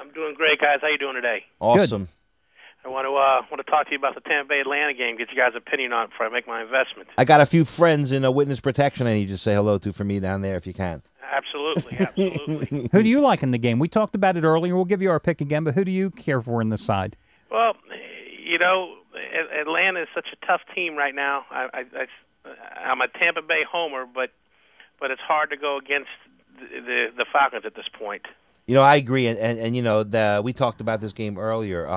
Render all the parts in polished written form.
I'm doing great, guys. How you doing today? Awesome. Good. I want to talk to you about the Tampa Bay Atlanta game. Get you guys' opinion on it before I make my investment. I got a few friends in witness protection I need you to say hello to for me down there if you can. Absolutely, absolutely. Who do you like in the game? We talked about it earlier. We'll give you our pick again, but who do you care for in this side? Well, Atlanta is such a tough team right now. I'm a Tampa Bay homer, but it's hard to go against the Falcons at this point. I agree, and we talked about this game earlier.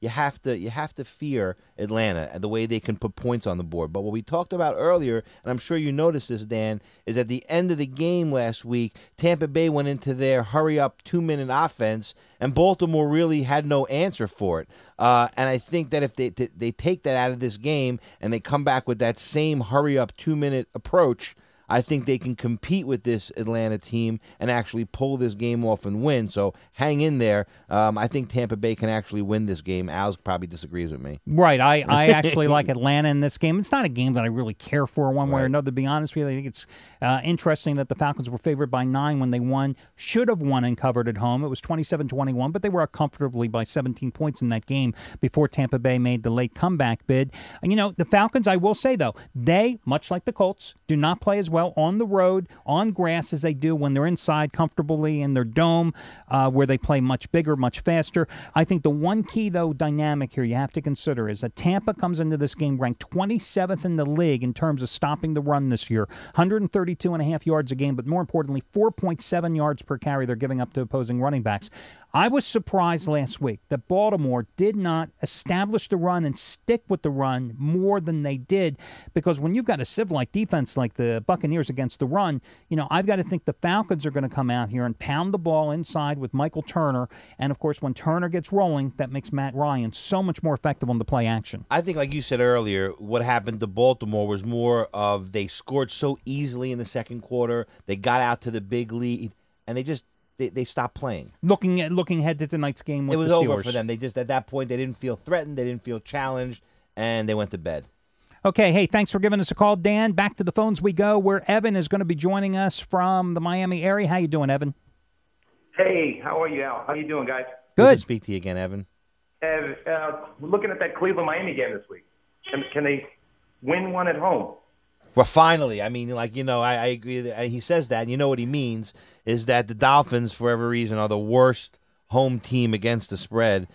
You have to fear Atlanta and the way they can put points on the board. But what we talked about earlier, and I'm sure you noticed this, Dan, is at the end of the game last week, Tampa Bay went into their hurry-up 2-minute offense, and Baltimore really had no answer for it. And I think that if they take that out of this game and they come back with that same hurry-up 2-minute approach, I think they can compete with this Atlanta team and actually pull this game off and win. So hang in there. I think Tampa Bay can actually win this game. Al probably disagrees with me. Right. I actually like Atlanta in this game. It's not a game that I really care for one way or another, to be honest with you. I think it's interesting that the Falcons were favored by 9 when they won. Should have won and covered at home. It was 27-21, but they were up comfortably by 17 points in that game before Tampa Bay made the late comeback bid. And, the Falcons, I will say, though, they, much like the Colts, do not play as well on the road, on grass, as they do when they're inside comfortably in their dome, where they play much bigger, much faster. I think the one key, though, dynamic here you have to consider is that Tampa comes into this game ranked 27th in the league in terms of stopping the run this year, 132.5 yards a game, but more importantly, 4.7 yards per carry they're giving up to opposing running backs. I was surprised last week that Baltimore did not establish the run and stick with the run more than they did, because when you've got a sieve-like defense like the Buccaneers against the run, I've got to think the Falcons are going to come out here and pound the ball inside with Michael Turner. And, of course, when Turner gets rolling, that makes Matt Ryan so much more effective on the play action. I think, like you said earlier, what happened to Baltimore was more of they scored so easily in the second quarter, they got out to the big lead, and they stopped playing. Looking ahead to tonight's game with the Steelers. It was over for them. They just, at that point, they didn't feel threatened, they didn't feel challenged, and they went to bed. Okay, hey, thanks for giving us a call, Dan. Back to the phones we go, where Evan is going to be joining us from the Miami area. How you doing, Evan? Hey, how are you, Al? How you doing, guys? Good to speak to you again, Evan. We're looking at that Cleveland-Miami game this week. Can they win one at home? Well, finally, I agree that he says that, and you know what he means is that the Dolphins, for every reason, are the worst home team against the spread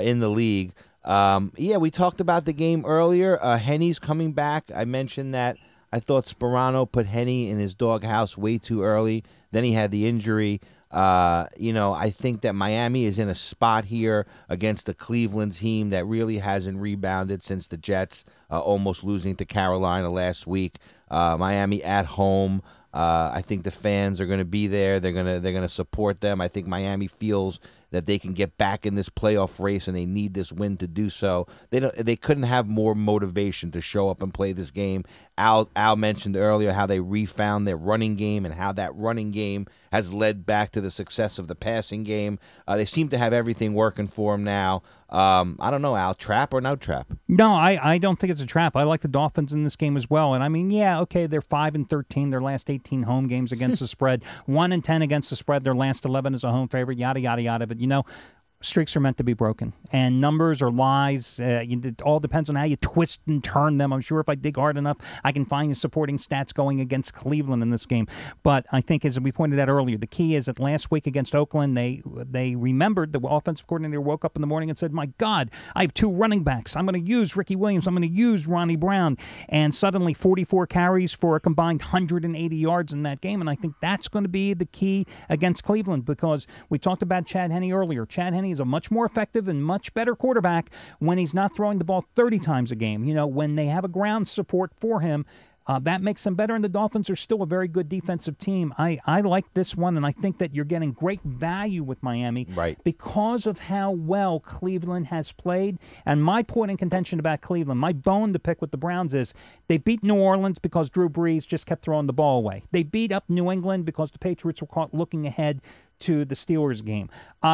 in the league. We talked about the game earlier. Henny's coming back. I mentioned that I thought Sperano put Henny in his doghouse way too early. Then he had the injury. I think that Miami is in a spot here against the Cleveland team that really hasn't rebounded since the Jets almost losing to Carolina last week. Miami at home. I think the fans are going to be there. They're going to support them. I think Miami feels that they can get back in this playoff race, and they need this win to do so. They couldn't have more motivation to show up and play this game. Al mentioned earlier how they refound their running game and how that running game has led back to the success of the passing game. They seem to have everything working for them now. I don't know, Al, trap or no trap? No, I don't think it's a trap. I like the Dolphins in this game as well. And they're 5-13 their last 18 home games against the spread, 1-10 against the spread their last 11 as a home favorite, yada yada yada. But streaks are meant to be broken, and numbers are lies. It all depends on how you twist and turn them. I'm sure if I dig hard enough, I can find the supporting stats going against Cleveland in this game. But I think, as we pointed out earlier, the key is that last week against Oakland, they remembered, the offensive coordinator woke up in the morning and said, my God, I have 2 running backs. I'm going to use Ricky Williams. I'm going to use Ronnie Brown. And suddenly 44 carries for a combined 180 yards in that game. And I think that's going to be the key against Cleveland, because we talked about Chad Henne earlier. Chad Henne is a much more effective and much better quarterback when he's not throwing the ball 30 times a game. When they have a ground support for him, that makes them better, and the Dolphins are still a very good defensive team. I like this one, and I think that you're getting great value with Miami because of how well Cleveland has played. And my point in contention about Cleveland, my bone to pick with the Browns is they beat New Orleans because Drew Brees just kept throwing the ball away. They beat up New England because the Patriots were caught looking ahead to the Steelers game.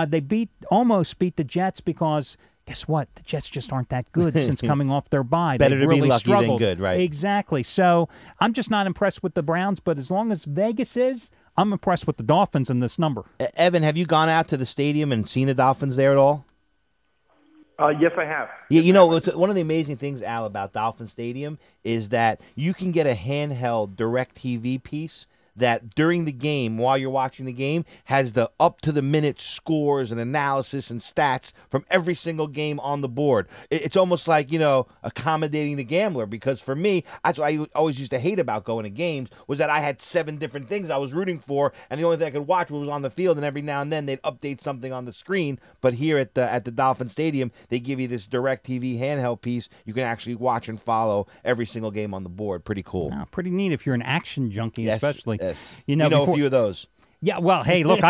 They almost beat the Jets because, guess what? The Jets just aren't that good since coming off their bye. Better They've to really be lucky struggled. than good, right? Exactly. So I'm just not impressed with the Browns, but as long as Vegas is, I'm impressed with the Dolphins in this number. Evan, have you gone out to the stadium and seen the Dolphins there at all? Yes, I have. Yeah, you know, it's one of the amazing things, Al, about Dolphin Stadium is that you can get a handheld DirecTV piece that during the game, while you're watching the game, has the up-to-the-minute scores and analysis and stats from every single game on the board. It's almost like, you know, accommodating the gambler, because for me, that's what I always used to hate about going to games, was that I had 7 different things I was rooting for, and the only thing I could watch was on the field, and every now and then they'd update something on the screen. But here at the Dolphin Stadium, they give you this DirecTV handheld piece. You can actually watch and follow every single game on the board. Pretty cool. Wow, pretty neat if you're an action junkie, Yes, especially. Yes. You know, a few of those. Yeah, well, hey, look,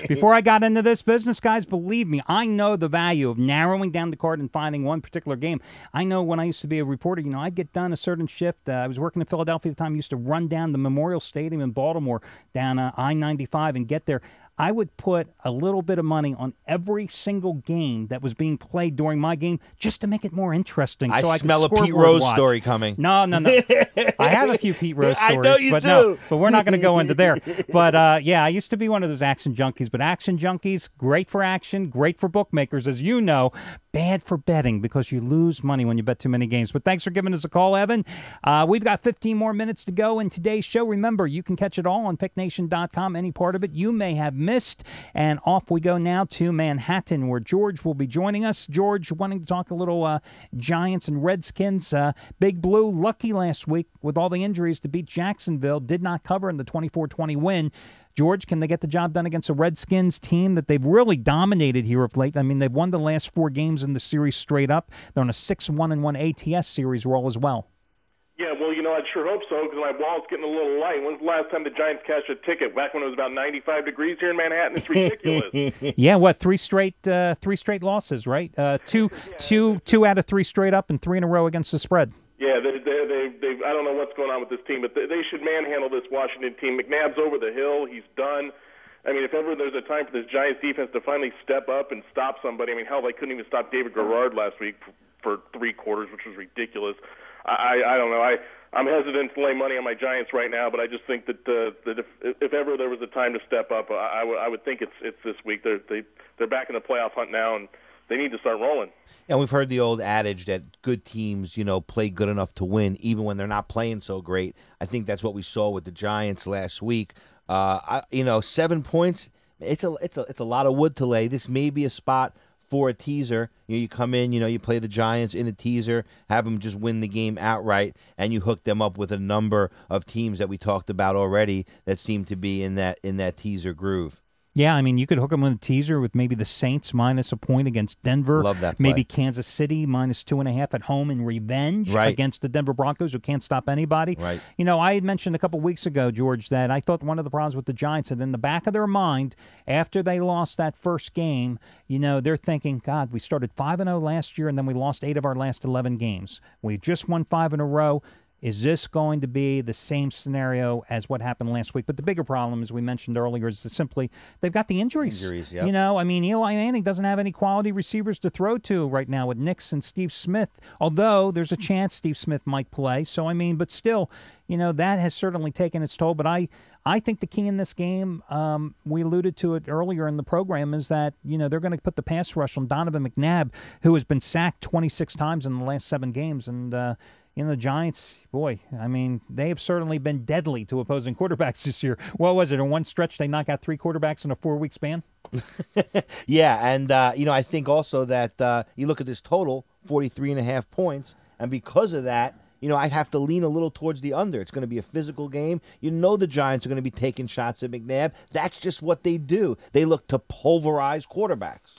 before I got into this business, guys, believe me, I know the value of narrowing down the card and finding one particular game. I know when I used to be a reporter, you know, I'd get done a certain shift. I was working in Philadelphia at the time. I used to run down the Memorial Stadium in Baltimore, down I-95, and get there. I would put a little bit of money on every single game that was being played during my game just to make it more interesting. I so I smell a could Pete scoreboard Rose watch. story coming. No. I have a few Pete Rose stories. I know you but do. No, but we're not going to go into there. But, yeah, I used to be one of those action junkies. But action junkies, great for action, great for bookmakers, as you know. Bad for betting because you lose money when you bet too many games. But thanks for giving us a call, Evan. We've got 15 more minutes to go in today's show. Remember, you can catch it all on picknation.com, any part of it you may have missed. And off we go now to Manhattan, where George will be joining us. George, wanting to talk a little Giants and Redskins. Big Blue, lucky last week with all the injuries to beat Jacksonville. Did not cover in the 24-20 win. George, can they get the job done against a Redskins team that they've really dominated here of late? I mean, they've won the last 4 games in the series straight up. They're on a 6-1-1 ATS series roll as well. Yeah, well, you know, I sure hope so, because my wall's getting a little light. When's the last time the Giants cashed a ticket? Back when it was about 95 degrees here in Manhattan? It's ridiculous. Yeah, what, three straight losses, right? Two out of 3 straight up and 3 in a row against the spread. Yeah, they I don't know what's going on with this team, but they should manhandle this Washington team. McNabb's over the hill. He's done. I mean, if ever there's a time for this Giants defense to finally step up and stop somebody, I mean, hell, they couldn't even stop David Garrard last week for 3 quarters, which was ridiculous. I don't know. I'm hesitant to lay money on my Giants right now, but I just think that if ever there was a time to step up, I would think it's this week. They're back in the playoff hunt now, and they need to start rolling. And we've heard the old adage that good teams, you know, play good enough to win, even when they're not playing so great. I think that's what we saw with the Giants last week. 7 points. It's a lot of wood to lay. This may be a spot for a teaser. You come in, you play the Giants in a teaser, have them just win the game outright, and you hook them up with a number of teams that we talked about already that seem to be in that teaser groove. Yeah, I mean, you could hook them with a teaser with maybe the Saints minus a point against Denver. Love that play. Maybe Kansas City minus 2.5 at home in revenge against the Denver Broncos, who can't stop anybody. Right. I had mentioned a couple weeks ago, George, that I thought one of the problems with the Giants, and in the back of their mind, after they lost that first game, they're thinking, God, we started 5-0 last year, and then we lost 8 of our last 11 games. We just won 5 in a row. Is this going to be the same scenario as what happened last week? But the bigger problem, as we mentioned earlier, is simply they've got the injuries. Yep. Eli Manning doesn't have any quality receivers to throw to right now with Nix and Steve Smith, although there's a chance Steve Smith might play. So, but still, that has certainly taken its toll. But I think the key in this game, we alluded to it earlier in the program, is that, they're going to put the pass rush on Donovan McNabb, who has been sacked 26 times in the last 7 games. And, the Giants, boy, they have certainly been deadly to opposing quarterbacks this year. What was it? In one stretch, they knocked out 3 quarterbacks in a 4-week span? Yeah, and, I think also that you look at this total, 43.5 points, and because of that, I'd have to lean a little towards the under. It's going to be a physical game. The Giants are going to be taking shots at McNabb. That's just what they do. They look to pulverize quarterbacks.